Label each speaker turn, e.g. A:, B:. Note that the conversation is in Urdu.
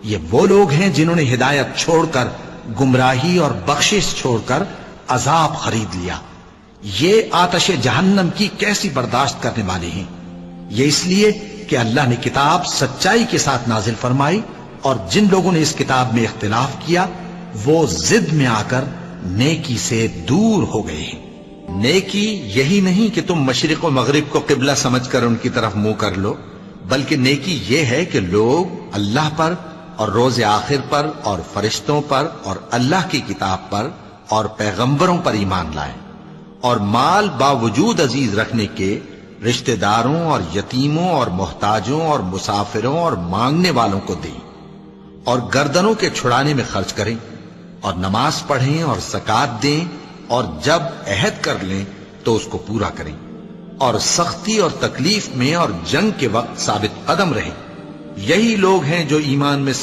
A: یہ وہ لوگ ہیں جنہوں نے ہدایت چھوڑ کر گمراہی اور بخشش چھوڑ کر عذاب خرید لیا. یہ آتش جہنم کی کیسی برداشت کرنے والے ہیں. یہ اس لیے کہ اللہ نے کتاب سچائی کے ساتھ نازل فرمائی، اور جن لوگوں نے اس کتاب میں اختلاف کیا وہ ضد میں آ کر نیکی سے دور ہو گئے ہیں.
B: نیکی یہی نہیں کہ تم مشرق و مغرب کو قبلہ سمجھ کر ان کی طرف منہ کر لو، بلکہ نیکی یہ ہے کہ لوگ اللہ پر اور روز آخر پر اور فرشتوں پر اور اللہ کی کتاب پر اور پیغمبروں پر ایمان لائیں، اور مال باوجود عزیز رکھنے کے رشتہ داروں اور یتیموں اور محتاجوں اور مسافروں اور مانگنے والوں کو دیں، اور گردنوں کے چھڑانے میں خرچ کریں، اور نماز پڑھیں اور زکوٰۃ دیں، اور جب عہد کر لیں تو اس کو پورا کریں، اور سختی اور تکلیف میں اور جنگ کے وقت ثابت قدم رہیں. یہی لوگ ہیں جو ایمان میں